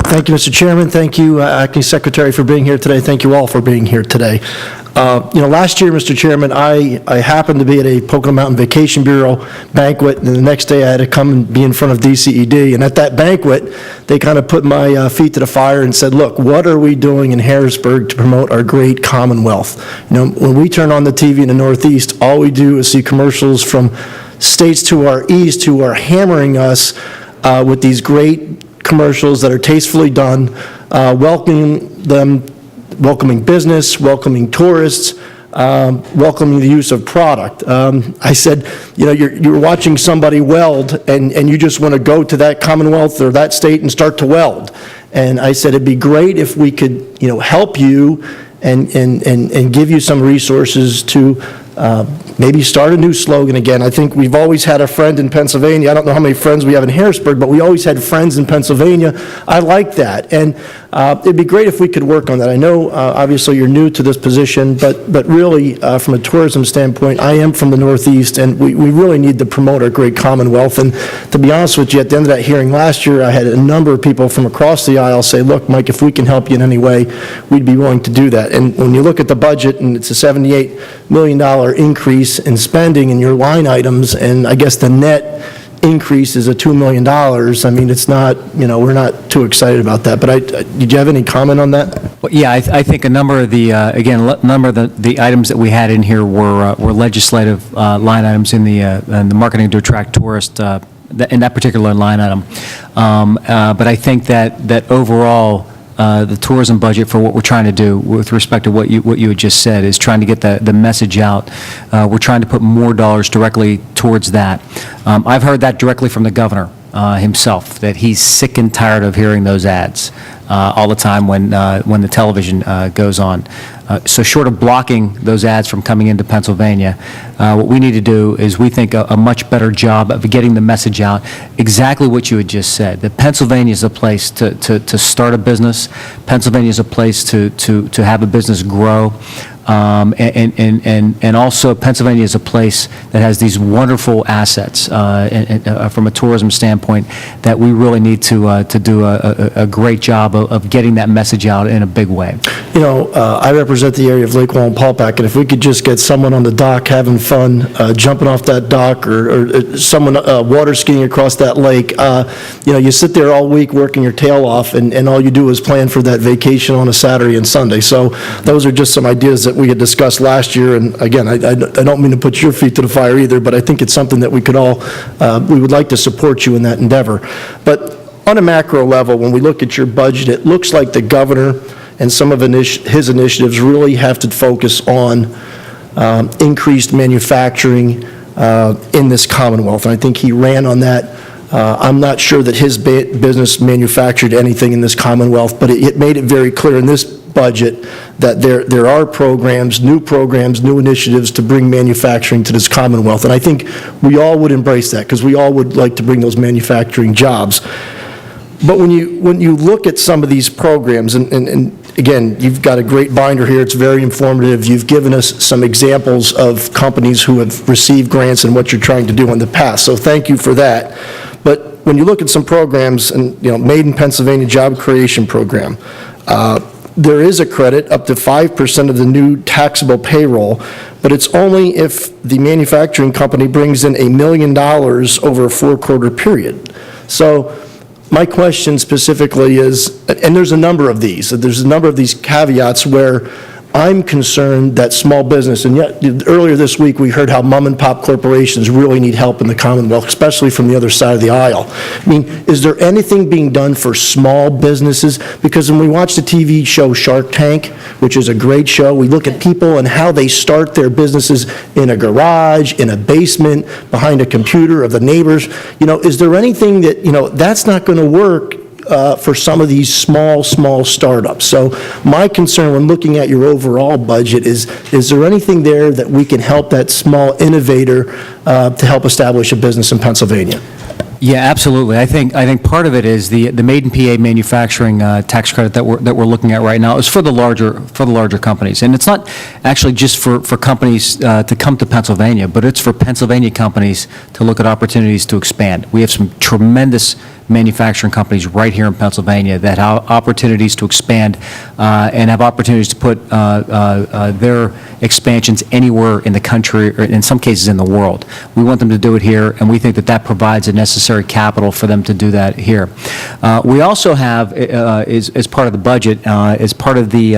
Thank you, Mr. Chairman. Thank you, Acting Secretary, for being here today. Thank you all for being here today. Last year, Mr. Chairman, I happened to be at a Pocono Mountain Vacation Bureau banquet, and the next day I had to come and be in front of DCED. And at that banquet, they kind of put my feet to the fire and said, look, what are we doing in Harrisburg to promote our great Commonwealth? When we turn on the TV in the Northeast, all we do is see commercials from states to our east who are hammering us with these great commercials that are tastefully done, welcoming business, welcoming tourists, welcoming the use of product. I said, you're watching somebody weld, and you just want to go to that Commonwealth or that state and start to weld. And I said, it'd be great if we could, help you and give you some resources to maybe start a new slogan again. I think we've always had a friend in Pennsylvania. I don't know how many friends we have in Harrisburg, but we always had friends in Pennsylvania. I like that. And it'd be great if we could work on that. I know, obviously, you're new to this position, but really, from a tourism standpoint, I am from the Northeast, and we really need to promote our great Commonwealth. And to be honest with you, at the end of that hearing last year, I had a number of people from across the aisle say, look, Mike, if we can help you in any way, we'd be willing to do that. And when you look at the budget, and it's a $78 million increase in spending in your line items, and I guess the net increase is $2 million. I mean, it's not, we're not too excited about that. But did you have any comment on that? Well, yeah, I think a number of the, the items that we had in here were legislative line items in the marketing to attract tourists, in that particular line item. But I think that overall, the tourism budget for what we're trying to do with respect to what you had just said is trying to get the message out. We're trying to put more dollars directly towards that. I've heard that directly from the governor himself, that he's sick and tired of hearing those ads all the time when the television goes on. So short of blocking those ads from coming into Pennsylvania, what we need to do is, we think, a much better job of getting the message out, exactly what you had just said, that Pennsylvania is a place to start a business. Pennsylvania is a place to have a business grow. And also Pennsylvania is a place that has these wonderful assets from a tourism standpoint that we really need to do a great job of getting that message out in a big way. I represent the area of Lake Wallenpaupack, and if we could just get someone on the dock having fun, jumping off that dock, or someone water skiing across that lake, you sit there all week working your tail off, and all you do is plan for that vacation on a Saturday and Sunday. So those are just some ideas that we had discussed last year, and again, I don't mean to put your feet to the fire either, but I think it's something that we could all, we would like to support you in that endeavor. But on a macro level, when we look at your budget, it looks like the governor and some of his initiatives really have to focus on increased manufacturing in this Commonwealth, and I think he ran on that. I'm not sure that his business manufactured anything in this Commonwealth, but it made it very clear in this budget that there are programs, new initiatives to bring manufacturing to this Commonwealth. And I think we all would embrace that, because we all would like to bring those manufacturing jobs. But when you look at some of these programs, and again, you've got a great binder here, it's very informative. You've given us some examples of companies who have received grants and what you're trying to do in the past, so thank you for that. But when you look at some programs, and Made in Pennsylvania Job Creation Program, there is a credit up to 5% of the new taxable payroll, but it's only if the manufacturing company brings in $1 million over a 4-quarter period. So my question specifically is, and there's a number of these caveats where I'm concerned that small business, and yet earlier this week we heard how mom and pop corporations really need help in the Commonwealth, especially from the other side of the aisle. I mean, is there anything being done for small businesses? Because when we watch the TV show Shark Tank, which is a great show, we look at people and how they start their businesses in a garage, in a basement, behind a computer of the neighbors. Is there anything that, that's not going to work for some of these small startups? So my concern when looking at your overall budget is there anything there that we can help that small innovator to help establish a business in Pennsylvania? Yeah, absolutely. I think part of it is the Made in PA manufacturing tax credit that we're looking at right now is for the larger companies, and it's not actually just for companies to come to Pennsylvania, but it's for Pennsylvania companies to look at opportunities to expand. We have some tremendous manufacturing companies right here in Pennsylvania that have opportunities to expand and have opportunities to put their expansions anywhere in the country, or in some cases in the world. We want them to do it here, and we think that that provides the necessary capital for them to do that here. We also have, as part of the budget, as part of the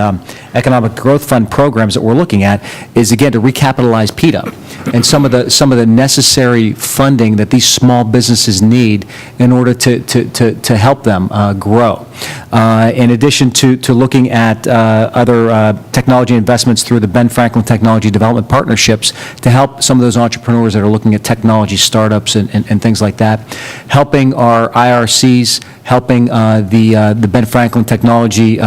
Economic Growth Fund programs that we're looking at, is again to recapitalize PETA and some of the necessary funding that these small businesses need in order to help them grow. In addition to looking at other technology investments through the Ben Franklin Technology Development Partnerships to help some of those entrepreneurs that are looking at technology startups and things like that, helping our IRCs, helping the Ben Franklin Technology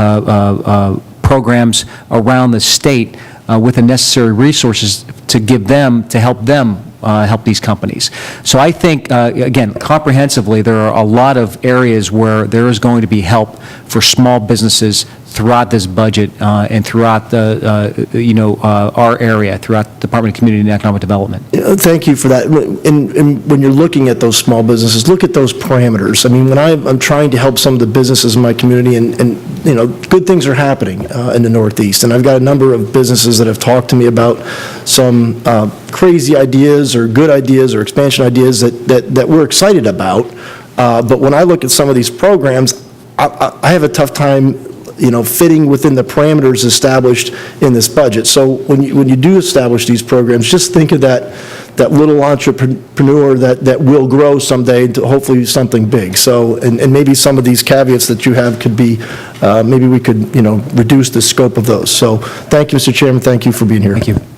programs around the state with the necessary resources to give them, to help them help these companies. So I think, again, comprehensively, there are a lot of areas where there is going to be help for small businesses throughout this budget and throughout the, our area, throughout the Department of Community and Economic Development. Thank you for that. And when you're looking at those small businesses, look at those parameters. I mean, when I'm trying to help some of the businesses in my community, and good things are happening in the Northeast, and I've got a number of businesses that have talked to me about some crazy ideas or good ideas or expansion ideas that we're excited about. But when I look at some of these programs, I have a tough time fitting within the parameters established in this budget. So when you do establish these programs, just think of that little entrepreneur that will grow someday into hopefully something big. So, and maybe some of these caveats that you have could be, maybe we could, reduce the scope of those. So thank you, Mr. Chairman. Thank you for being here. Thank you.